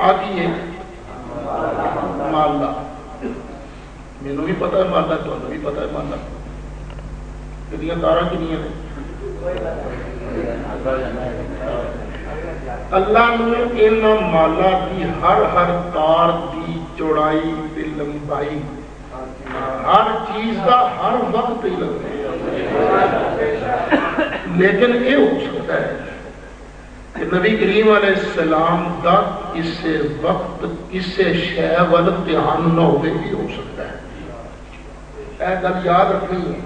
آگے مالا مینوں بھی پتا ہے مالا تمہیں بھی پتا ہے مالا کہ تارا کنیاں نے اللہ نے ان مالا کی ہر تار کی چوڑائی تے لمبائی ہر چیز کا ہر وقت علم ہے لیکن یہ ہو سکتا ہے کہ نبی کریم علیہ السلام کا کسی وقت کسی شے وال دھیان نہ ہوئے بھی ہو سکتا ہے اے گل یاد رکھنی ہے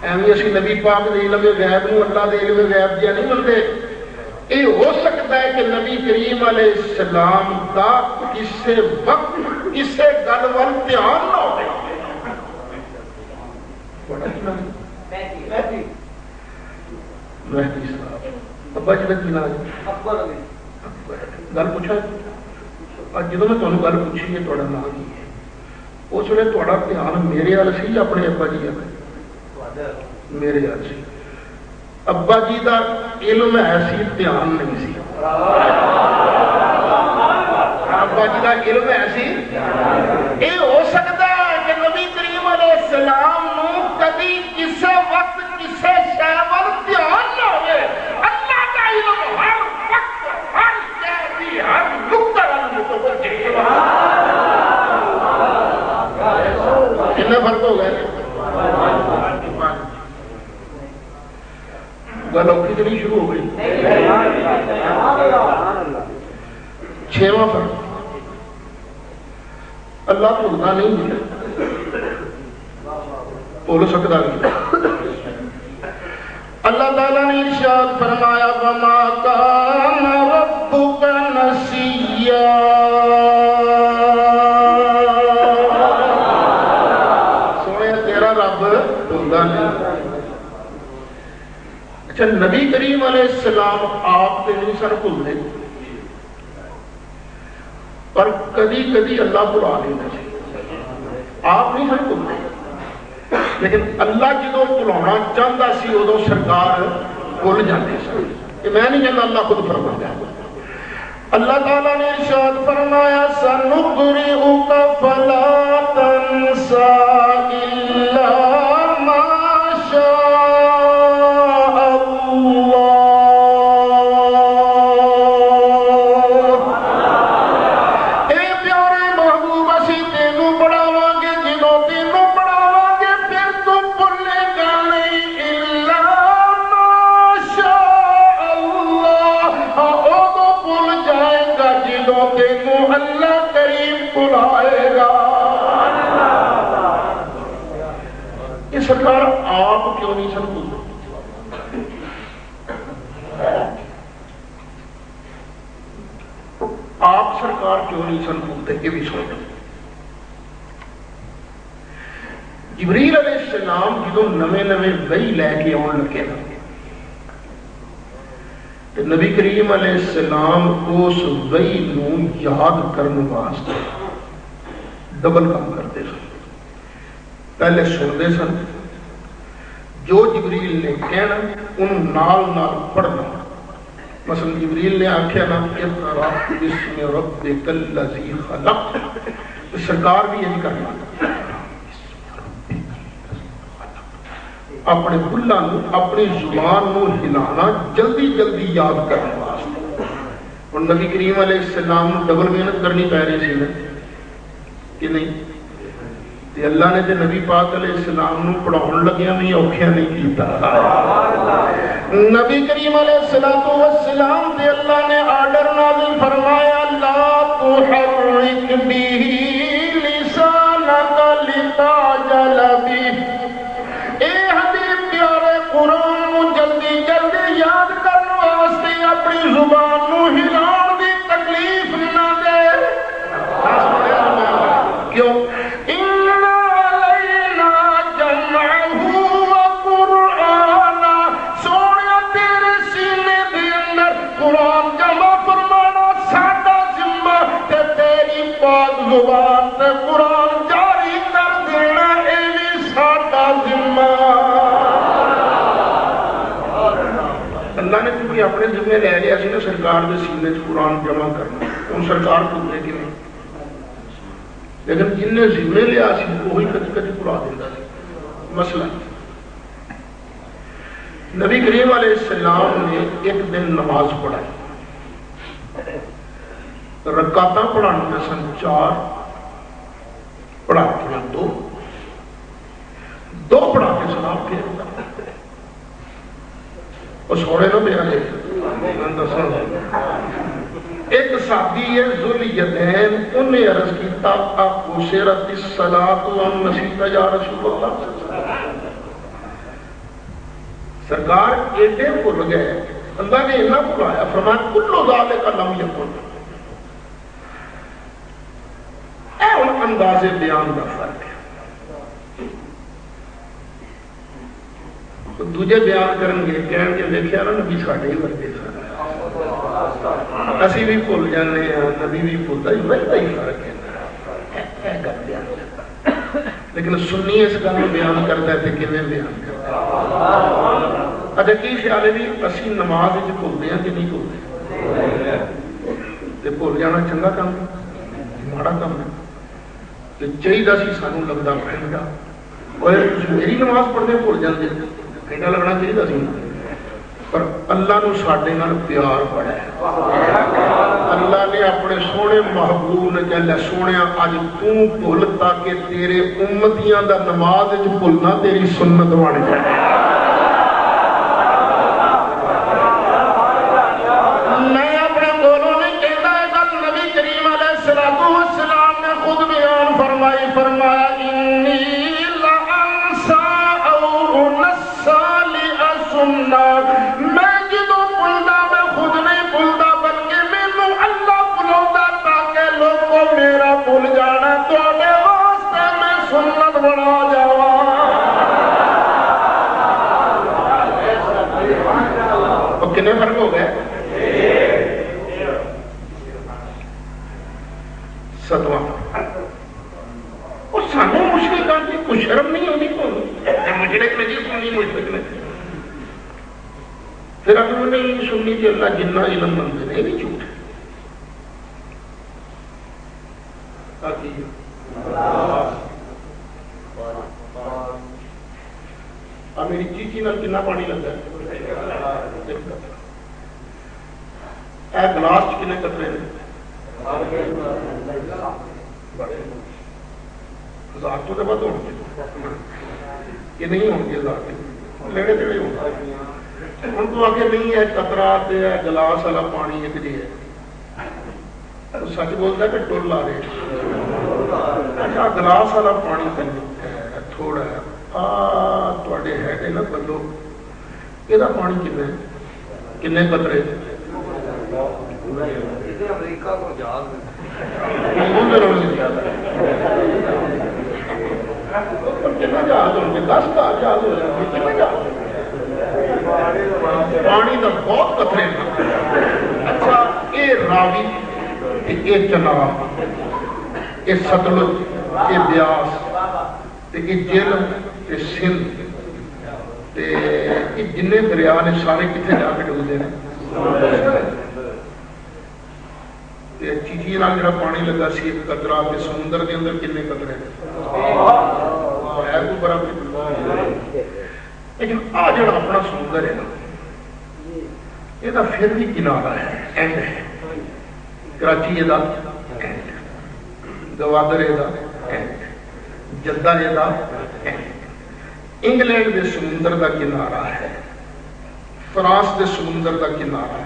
ایویں اسی نبی پاک دے علم غیب نو اللہ دے علم غیب دیا نہیں منتے یہ ہو سکتا ہے کہ نبی کریم علیہ السلام کا کسی وقت کسی گل وال دھیان نہ ہوئے مہدی صاحب ابا جی کا کی نام گل پوچھا جدو میں تمہیں گل پوچھی ہے تھوڑا نام کی ہے اس ویلے تھوڑا دھیان میرے وال سی اپنے ابا جی میرے وال سی ابا جی کا علم ایسی دھیان نہیں سی ابا جی کا علم ایسی یہ ہو سکتا ہے کہ نبی کریم علیہ السلام نو کبھی کسی وقت کسی شے وال دھیان نہ ہوئے اللہ کا علم ہر وقت ہر شے دی ہر نقطہ وال متوجہ کتنا فرق ہو گیا گل اوکھی تو نہیں شروع ہو گئی چھواں فرق اللہ بھولنا نہیں ہے بول سکتا نہیں اللہ تعالیٰ نے ارشاد فرمایا وما کان ربک نسیا سونے تیرا رب بھولنا نہیں اچھا نبی کریم علیہ السلام آپ تے نہیں سن بھولتے پر کدی کدی اللہ بلا لینا چاہیے آپ نہیں سن بھولتے لیکن اللہ جدو بلانا چاہتا سی ادو سرکار بھول جاتے سن کہ میں نہیں کہنا اللہ خود فرماتا ہے اللہ تعالیٰ نے ارشاد فرمایا سنقرئک فلا تنسى الا ما شاء اللہ اے پیارے محبوب اسی تینوں پڑھاواں گے جنوں تینوں پڑھاواں گے پھر تو بھولے گا نہیں الا ما شاء اللہ او تو بھول جائے گا جنوں تینوں اللہ کریم بلائے گا یہ سرکار آپ کیوں نہیں سن بھولتے آپ سرکار کیوں نہیں سن بھولتے یہ بھی سوچ جبریل علیہ السلام جدو نویں وحی لے کے آن لگے نا تو نبی کریم علیہ السلام اس وحی نو یاد کرنے واسطے ڈبل کام کرتے سن پہلے سنتے سن جو جبریل نے کہنا ان نال پڑھنا مثلا جبریل نے آکھیا نا اقرأ بسم ربک الذی خلق سرکار بھی یہی کرنا اپنے بلّا نو اپنی زبان نو ہلانا جلدی جلدی یاد کرنے واسطے اور نبی کریم علیہ السلام ڈبل محنت کرنی پہ رہی سی نا کہ نہیں تے اللہ نے تے نبی پاک علیہ السلام نو پڑھاؤن لگیا بھی اوکھیا نہیں کیتا نبی کریم علیہ السلام تے اللہ نے آرڈر نازل فرمایا لا تحرک به لسانک لتعجل به اے حبیب پیارے قرآن نو جلدی جلدی یاد کرنے واسطے اپنی زبان نو ہلان دی تکلیف نہ دے کیوں زبان تے قرآن جاری کر دینا اے بھی ساڈا ذمہ اللہ نے کیونکہ اپنے ذمہ لے لیا سی نا سرکار دے سینے چ قرآن جمع کرنا ہوں سرکار بھولے کہ نہیں، لیکن جن نے ذمے لیا سی وہی کچھ کچھ بھلا دیتا سی۔ مسئلہ نبی کریم علیہ السلام نے ایک دن نماز پڑھائی، رکعتاں پڑھانے سن 4، پڑھاتے ہیں 2 پڑھا کے سلام پھیر وہ سوڑے نہ پیا لے۔ ایک صحابی ہے ذواليدین، انہیں عرض کیتا اقصرت الصلاۃ وام نسیت یا رسول اللہ، سرکار ایڈے بھول گئے، اللہ نے اتنا بلایا، فرمایا کل ذالک لم یکن۔ اے ان انداز بیان کا فرق ہے، دوجے بیان کرن گے کہن گے دیکھیا نا نبی ساڈے ہی ورگے سن، اسی بھی بھول جانے ہیں، نبی بھی بھولتا ہی، وہی ہی فرق ہے گل بیان کرتا۔ لیکن سنی اس گل میں بیان کرتا ہے تو کیویں بیان کرتا ہے؟ اچھا کی خیال ہے بھی اسی نماز وچ بھولتے ہیں کہ نہیں بھولتے؟ تے بھول جانا چنگا کام ہے ماڑا کام ہے؟ تے چاہیے سی سانوں لگدا گھنٹا، اور میری نماز پڑھتے بھول جاتے گھنٹا لگنا چاہیے سی، پر اللہ نو ساڈے نال پیار بڑا ہے۔ اللہ نے اپنے سونے محبوب نے کہا سونے اج تو بھول تاکہ تیرے امتیاں دا نماز وچ بھولنا تیری سنت بن جائے۔ میں اپنے بولوں نہیں کہتا ہے گل، نبی کریم علیہ السلام نے خود بیان فرمائی، فرمایا انی لانسا او انسا لاسنا، میں جدوں بھولدا میں خود نہیں بھولدا بلکہ مینوں اللہ بھلاوندا تاکہ لوگوں میرا بھول جانا تواڈے واسطے میں سنت بنا جاواں۔ اور کنے فرق ہو گئے؟ ستواں اور سانوں مشرکان کی کوئی شرم نہیں ہونی مشرک نے جی سنی مشرک نے پھر اگر نہیں سننی تھی اللہ جنہ علم منتے ہیں، نہیں جھوٹ اب میری چیچی نال کتنا پانی لگا ہے، اے گلاس چ کنے قطرے نے؟ 1000 تو دے بعد ہونے یہ نہیں ہونے 1000 کے لیڑے دیڑے ہونے ان کو آگے نہیں ہے قطرہ تے ہے گلاس والا پانی ایک جی ہے، تو سچ بولتا ہے کہ ٹول لا رہے اچھا گلاس والا پانی ہے تھوڑا ہے تواڈے ہے نا بندو یہ پانی کنے قطرے امریکہ کو جہاز کتنا جہاز ہو گیا 10 کا جہاز ہو جائے کتنا جہاز پانی کا بہت قطرے۔ اچھا یہ راوی یہ چناب یہ ستلج یہ بیاس یہ جیلم یہ سندھ یہ جن دریا نے سارے کتنے جا کے ڈبتے ہیں؟ چیچی نال جڑا پانی لگا سی ایک قطرہ تے سمندر کے اندر کتنے قطرے ہے کوئی برابر؟ لیکن آ جڑا اپنا سمندر ہے نا یہ تو پھر بھی کنارہ ہے، اینڈ ہے، کراچی یہ اینڈ، گوادر یہ اینڈ، جدہ یہ اینڈ، انگلینڈ دے سمندر دا کنارہ ہے، فرانس دے سمندر دا کنارہ ہے،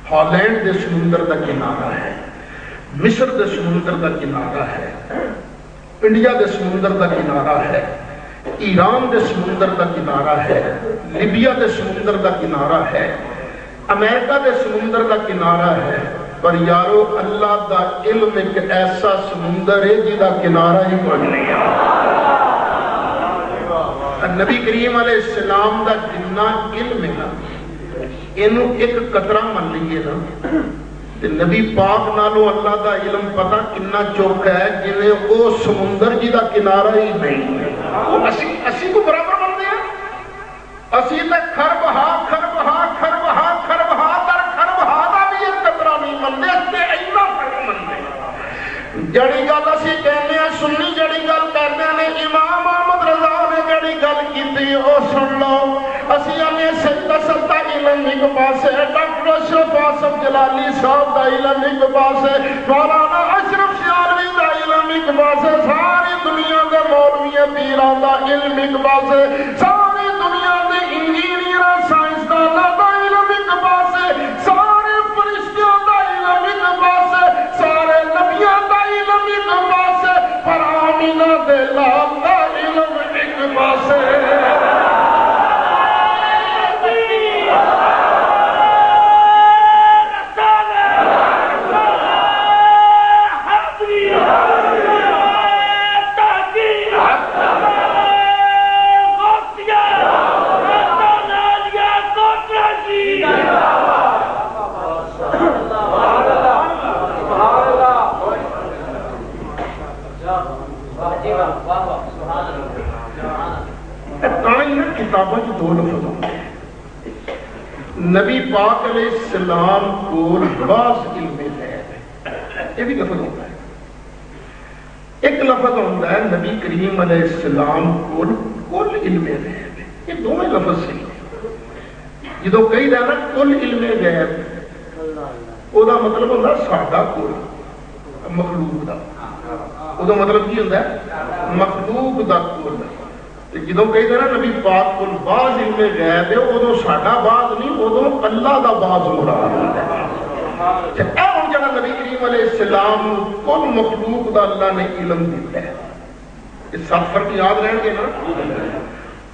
ہالینڈ دے سمندر دا کنارہ ہے، مصر دے سمندر دا کنارہ ہے، انڈیا دے سمندر دا کنارہ ہے، ایران دے سمندر دا کنارہ ہے، لیبیا دے سمندر دا کنارہ ہے، امریکہ دے سمندر دا کنارہ ہے، پر یارو اللہ دا علم ایک ایسا سمندر ہے جی دا کنارہ ہی کوئی نہیں ہے۔ نبی کریم علیہ السلام دا جنہ علم ہے نا انہوں ایک قطرہ من لیے نا تے نبی پاک نالو اللہ دا علم پتا کنا چوکا ہے جنہیں او سمندر جی دا کنارہ ہی نہیں ہے، اسی کو برابر بن دیا اسی تے خربہا خربہا خربہا خربہا در خربہا دا بھی ایک قطرہ نہیں من دیا جڑی گل اسی کہنے ہیں سنی جڑی گل کرنے نے امام احمد رضا نے جڑی گل کیتی او سن لو اسی نے سید ستا علم ایک پاسے ڈاکٹر اشرف آصف جلالی صاحب دا علم ایک پاسے مولانا اشرف سیالوی دا علم ایک پاسے ساری دنیا دے مولوی پیران دا علم ایک پاسے ساری دنیا دے انجینئر سائنسداناں دا علم ایک پاسے سارے فرشتیاں دا علم ایک پاسے سارے نبیاں دا علم ایک پاسے پر آمینہ دے لال دا علم ایک پاسے کتابوں کی دو لفظ ہوتے ہیں نبی پاک علیہ السلام کو بعض علم غیب یہ بھی لفظ ہوتا ہے ایک لفظ ہوتا ہے نبی کریم علیہ السلام کو کل علم غیب یہ دونوں لفظ صحیح ہیں جدو کہی دا نا کل علم غیب او دا مطلب ہوتا ہے سادہ کل مخلوق دا او دا مطلب کی ہوتا ہے مخلوق دا کل جدو کہی دا نا نبی پاک کو بعض علم غیب ہے ادو ساڈا بعض نہیں ادو اللہ دا بعض مراد ہے اے ہن جڑا نبی کریم علیہ السلام کل مخلوق دا اللہ نے علم دیتا ہے اس سات فرق یاد رہن گے نا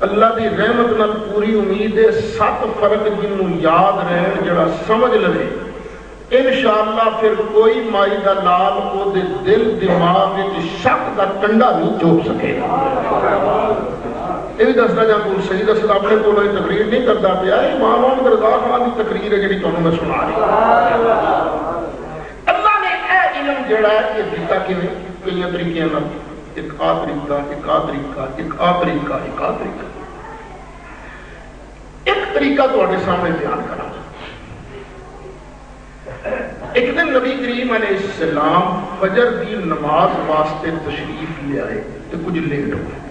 اللہ دی رحمت نال پوری امید ہے سات فرق جنوں یاد رہن جڑا سمجھ لے انشاءاللہ پھر کوئی مائی دا لال کو دے دل دماغ وچ شک دا ٹنڈا نہیں چوب سکے یہ بھی دستا جا پور صحیح دستا اپنے کو تقریر نہیں کرتا پیا امام احمد رضا خان کی تقریر ہے جڑی تمہیں میں سنا رہی اللہ نے اے علم جڑا ہے یہ دیتا کیویں کئی طریقے نال ایک آ طریقہ ایک آ طریقہ ایک آ طریقہ ایک آ طریقہ ایک طریقہ تواڈے سامنے بیان کراں ایک دن نبی کریم علیہ السلام فجر دی نماز واسطے تشریف لے آئے تو کچھ لیٹ ہو گئے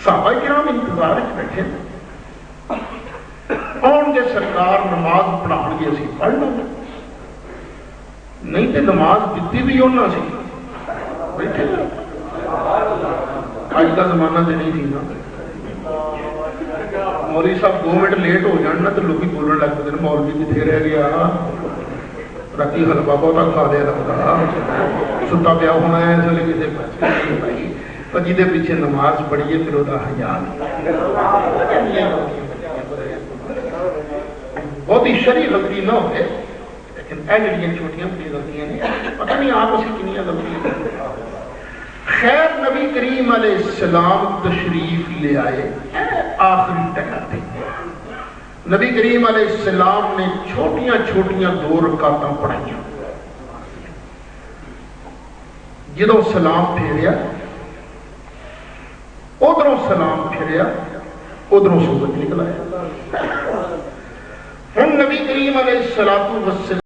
صحابہ کرام انتظار بیٹھے آن کے سرکار نماز پڑھان گے اسی پڑھ لوں نہیں تو نماز دیتی بھی ہونا سی بیٹھے اج کا زمانہ تو نہیں تھی نا مولوی صاحب 2 منٹ لیٹ ہو جان نا تو لوگ بولنے لگ پتے مولوی کتنے رہ گیا راتی حلوا بہت کھا دیا لگتا ستا پیا ہونا ہے اس لیے کسی جی پیچھے نماز پڑھیے پھر وہ حیا بہت ہی شرعی غلطی نہ ہوئے لیکن اے جڑیاں چھوٹیاں بڑی غلطیاں نے پتہ نہیں آپ اسی کنیاں غلطیاں خیر نبی کریم علیہ السلام تشریف لے آئے آخری ٹکاتے نبی کریم علیہ السلام نے چھوٹیاں چھوٹیاں 2 رکعتاں پڑھائیاں جدوں سلام پھیریا ادھروں سلام پھریا ادھروں سورج نکل آیا ہن نبی کریم علیہ السلام